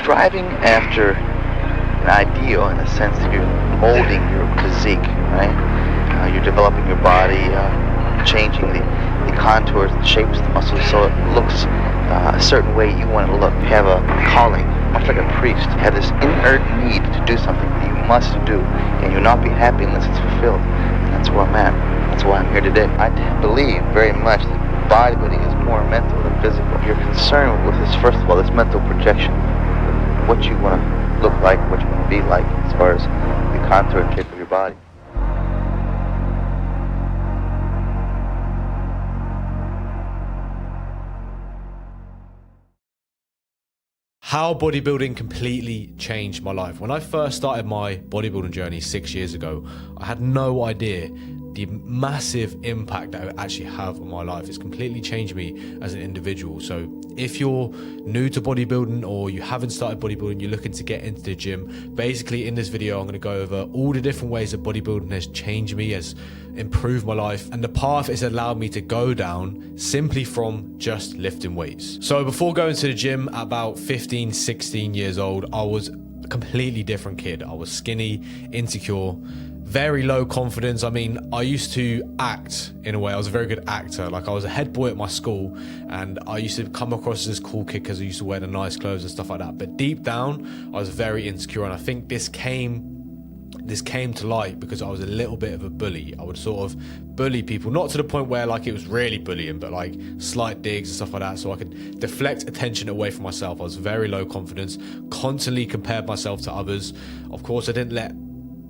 striving after an ideal in the sense that you're molding your physique, right? You're developing your body, changing the contours, the shapes, the muscles, so it looks a certain way you want it to look. You have a calling, much like a priest. You have this inert need to do something that you must do, and you'll not be happy unless it's fulfilled. And that's where I'm at. That's why I'm here today. I believe very much that bodybuilding is more mental than physical. You're concerned with this, first of all, this mental projection, what you want to look like, what you want to be like, as far as the contour and shape of your body. How bodybuilding completely changed my life. When I first started my bodybuilding journey 6 years ago, I had no idea the massive impact that it would actually have on my life. It's completely changed me as an individual. So if you're new to bodybuilding or you haven't started bodybuilding, you're looking to get into the gym, basically in this video I'm going to go over all the different ways that bodybuilding has changed me, has improved my life, and the path it's allowed me to go down simply from just lifting weights. So before going to the gym at about 15, 16 years old, I was a completely different kid. I was skinny, insecure, very low confidence. I mean, I used to act in a way. I was a very good actor. Like, I was a head boy at my school, and I used to come across as this cool kid because I used to wear the nice clothes and stuff like that. But deep down, I was very insecure, and I think this came to light because I was a little bit of a bully. I would sort of bully people, not to the point where like it was really bullying, but like slight digs and stuff like that, so I could deflect attention away from myself. I was very low confidence, constantly compared myself to others. Of course, I didn't let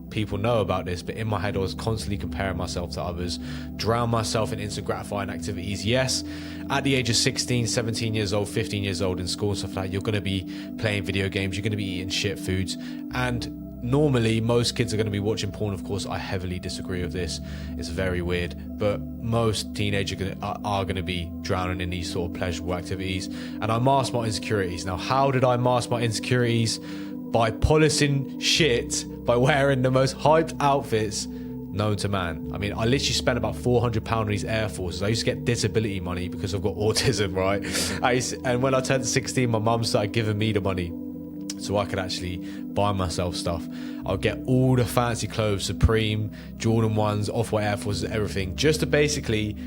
people know about this, but in my head I was constantly comparing myself to others, drown myself in instant gratifying activities. Yes, at the age of 16, 17 years old, 15 years old in school and stuff like that, you're going to be playing video games, you're going to be eating shit foods, and normally most kids are going to be watching porn. Of course, I heavily disagree with this. It's very weird, but most teenagers are going to be drowning in these sort of pleasurable activities, and I masked my insecurities. Now, how did I mask my insecurities? By polishing shit, by wearing the most hyped outfits known to man. I mean, I literally spent about £400 on these Air Forces. I used to get disability money because I've got autism, right? And when I turned 16, my mum started giving me the money so I could actually buy myself stuff. I'll get all the fancy clothes, Supreme, Jordan 1s, Off-White Air Forces, everything, just to basically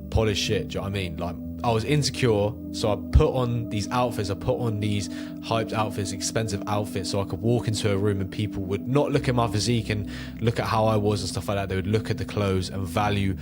polish shit. Do you know what I mean? Like, I was insecure, so I put on these outfits, I put on these hyped outfits, expensive outfits, so I could walk into a room and people would not look at my physique and look at how I was and stuff like that. They would look at the clothes and value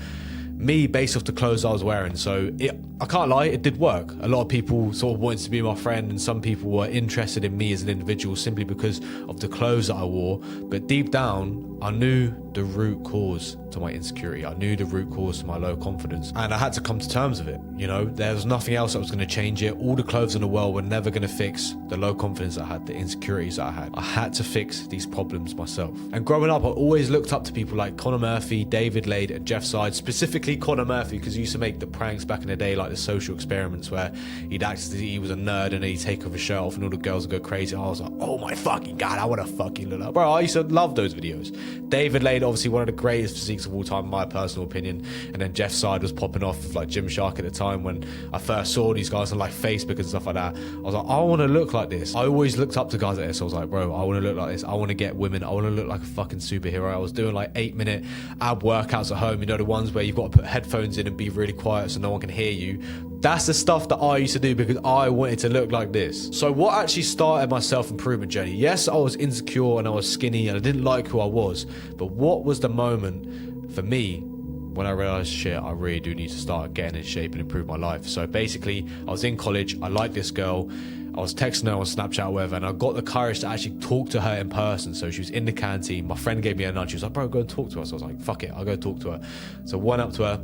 me based off the clothes I was wearing. So I can't lie, it did work. A lot of people sort of wanted to be my friend, and some people were interested in me as an individual simply because of the clothes that I wore. But deep down, I knew the root cause to my insecurity. I knew the root cause to my low confidence, and I had to come to terms with it. You know, there was nothing else that was going to change it. All the clothes in the world were never going to fix the low confidence I had, the insecurities that I had. I had to fix these problems myself. And growing up, I always looked up to people like Conor Murphy, David Lade, and Jeff Side, specifically Conor Murphy, because he used to make the pranks back in the day, like the social experiments, where he'd act as if he was a nerd and then he'd take off his shirt off and all the girls would go crazy. I was like, oh my fucking god, I want to fucking look like, bro. I used to love those videos. David Lade, obviously one of the greatest physiques of all time, in my personal opinion. And then Jeff Side was popping off with like Gymshark at the time when I first saw these guys on like Facebook and stuff like that. I was like, I want to look like this. I always looked up to guys like this. I was like, bro, I want to look like this. I want to get women. I want to look like a fucking superhero. I was doing like 8-minute ab workouts at home, you know, the ones where you've got to put headphones in and be really quiet so no one can hear you. That's the stuff that I used to do because I wanted to look like this. So what actually started my self-improvement journey? Yes, I was insecure and I was skinny and I didn't like who I was, but what was the moment for me when I realized, shit, I really do need to start getting in shape and improve my life? So basically, I was in college, I liked this girl, I was texting her on Snapchat or whatever, and I got the courage to actually talk to her in person. So she was in the canteen, my friend gave me a nudge, she was like, bro, go and talk to her. So I was like, fuck it, I'll go talk to her. So I went up to her,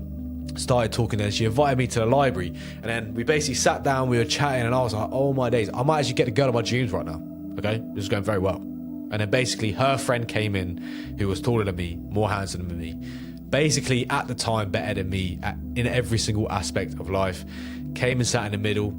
started talking to her, she invited me to the library, and then we basically sat down, we were chatting, and I was like, oh my days, I might actually get the girl of my dreams right now. Okay, this is going very well. And then basically her friend came in, who was taller than me, more handsome than me, basically at the time better than me in every single aspect of life, came and sat in the middle,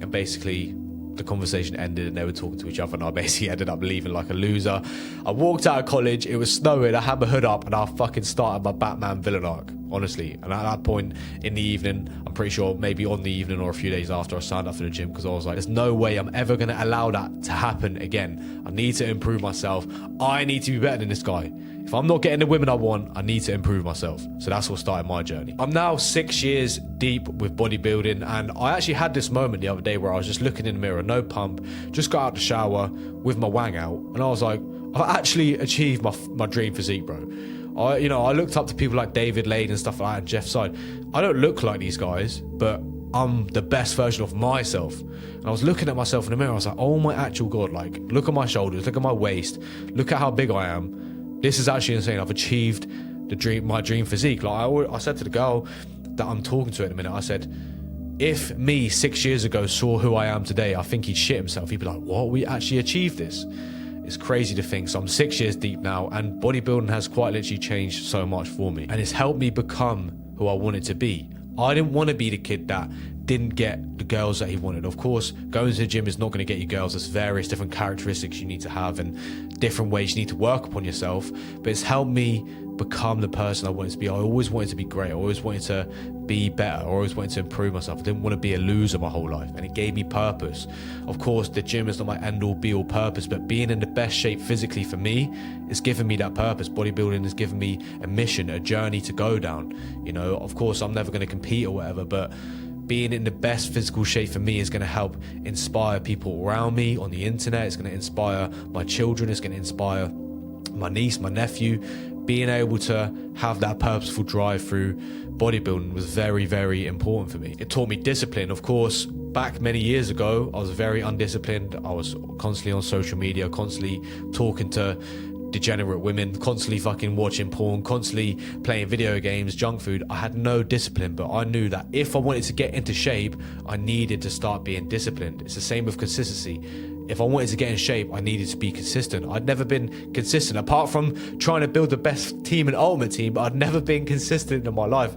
and basically the conversation ended and they were talking to each other, and I basically ended up leaving like a loser. I walked out of college, it was snowing, I had my hood up, and I fucking started my Batman villain arc. honestly. And at that point in the evening, I'm pretty sure maybe on the evening or a few days after, I signed up for the gym, because I was like, there's no way I'm ever going to allow that to happen again. I need to improve myself. I need to be better than this guy. If I'm not getting the women I want, I need to improve myself. So that's what started my journey. I'm now 6 years deep with bodybuilding, and I actually had this moment the other day where I was just looking in the mirror, no pump, just got out the shower with my wang out, and I was like, I've actually achieved my dream physique, bro. I looked up to people like David Lade and stuff like that, and Jeff Side. I don't look like these guys, but I'm the best version of myself. And I was looking at myself in the mirror, I was like, oh my actual God, like, look at my shoulders, look at my waist, look at how big I am. This is actually insane. I've achieved my dream physique. Like I said to the girl that I'm talking to in a minute, I said, if me 6 years ago saw who I am today, I think he'd shit himself. He'd be like, what? We actually achieved this? It's crazy to think. So I'm 6 years deep now, and bodybuilding has quite literally changed so much for me, and it's helped me become who I wanted to be. I didn't want to be the kid that didn't get the girls that he wanted. Of course, going to the gym is not going to get you girls. There's various different characteristics you need to have and different ways you need to work upon yourself. But it's helped me become the person I wanted to be. I always wanted to be great. I always wanted to be better. I always wanted to improve myself. I didn't want to be a loser my whole life, and it gave me purpose. Of course, the gym is not my end-all be-all purpose, but being in the best shape physically for me is giving me that purpose. Bodybuilding has given me a mission, a journey to go down. Of course, I'm never going to compete or whatever, but being in the best physical shape for me is going to help inspire people around me on the internet. It's going to inspire my children. It's going to inspire my niece, my nephew. Being able to have that purposeful drive through bodybuilding was very, very important for me. It taught me discipline. Of course, back many years ago, I was very undisciplined. I was constantly on social media, constantly talking to degenerate women, constantly fucking watching porn, constantly playing video games, junk food. I had no discipline, but I knew that if I wanted to get into shape, I needed to start being disciplined. It's the same with consistency. If I wanted to get in shape, I needed to be consistent. I'd never been consistent, apart from trying to build the best team and ultimate team, but I'd never been consistent in my life.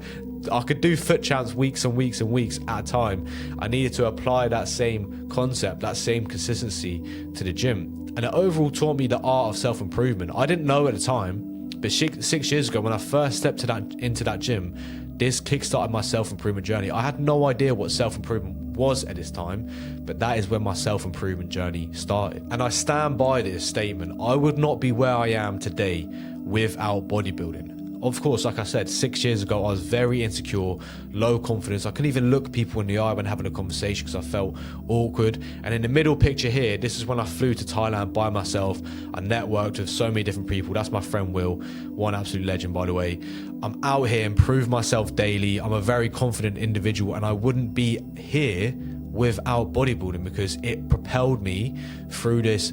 I could do foot champs weeks and weeks and weeks at a time. I needed to apply that same concept, that same consistency to the gym. And it overall taught me the art of self-improvement. I didn't know at the time, but 6 years ago when I first stepped into that gym, this kickstarted my self-improvement journey. I had no idea what self-improvement was at this time, but that is when my self-improvement journey started. And I stand by this statement. I would not be where I am today without bodybuilding. Of course, like I said, 6 years ago, I was very insecure, low confidence. I couldn't even look people in the eye when having a conversation because I felt awkward. And in the middle picture here, this is when I flew to Thailand by myself. I networked with so many different people. That's my friend Will, one absolute legend, by the way. I'm out here, improve myself daily. I'm a very confident individual, and I wouldn't be here without bodybuilding because it propelled me through this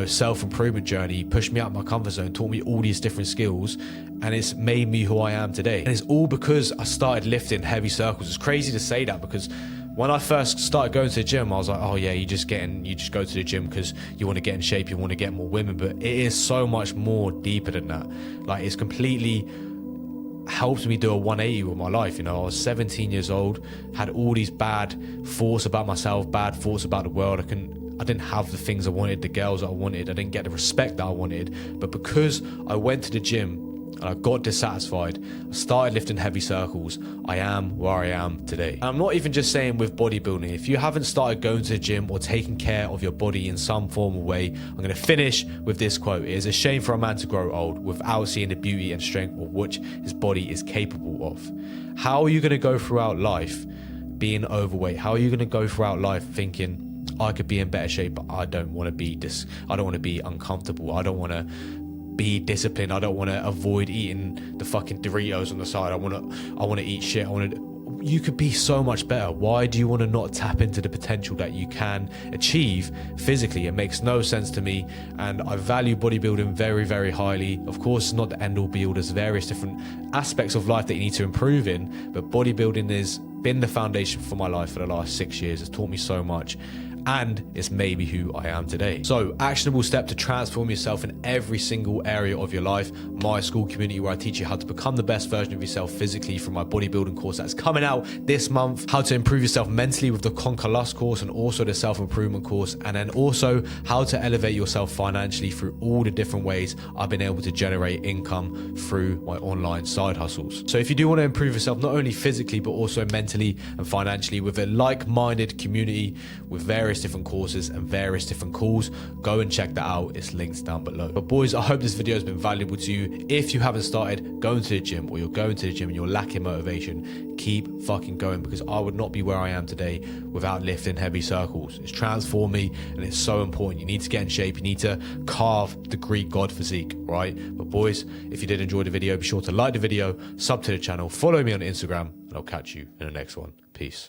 self-improvement journey, pushed me out of my comfort zone, taught me all these different skills, and it's made me who I am today. And it's all because I started lifting heavy circles. It's crazy to say that because when I first started going to the gym, I was like, oh yeah, you just go to the gym because you want to get in shape, you want to get more women, but it is so much more deeper than that. Like, it's completely helped me do a 180 with my life. I was 17 years old, had all these bad thoughts about myself, bad thoughts about the world. I didn't have the things I wanted, the girls that I wanted. I didn't get the respect that I wanted. But because I went to the gym and I got dissatisfied, I started lifting heavy circles, I am where I am today. And I'm not even just saying with bodybuilding. If you haven't started going to the gym or taking care of your body in some form or way, I'm going to finish with this quote. It is a shame for a man to grow old without seeing the beauty and strength of which his body is capable of. How are you going to go throughout life being overweight? How are you going to go throughout life thinking, I could be in better shape, but I don't want to be I don't want to be uncomfortable. I don't want to be disciplined. I don't want to avoid eating the fucking Doritos on the side. I want to eat shit. You could be so much better. Why do you want to not tap into the potential that you can achieve physically? It makes no sense to me, and I value bodybuilding very, very highly. Of course, it's not the end-all be-all. There's various different aspects of life that you need to improve in, but bodybuilding has been the foundation for my life for the last 6 years. It's taught me so much, and it's maybe who I am today. So actionable step to transform yourself in every single area of your life. My Skool community, where I teach you how to become the best version of yourself physically, from my bodybuilding course that's coming out this month, how to improve yourself mentally with the Conquer Lust course, and also the self-improvement course, and then also how to elevate yourself financially through all the different ways I've been able to generate income through my online side hustles. So if you do want to improve yourself, not only physically, but also mentally and financially, with a like-minded community with various different courses and various different calls, go and check that out. It's linked down below. But boys, I hope this video has been valuable to you. If you haven't started going to the gym, or you're going to the gym and you're lacking motivation, keep fucking going, because I would not be where I am today without lifting heavy circles. It's transformed me, and it's so important. You need to get in shape. You need to carve the Greek god physique, right? But boys, if you did enjoy the video, be sure to like the video, sub to the channel, follow me on Instagram, and I'll catch you in the next one. Peace.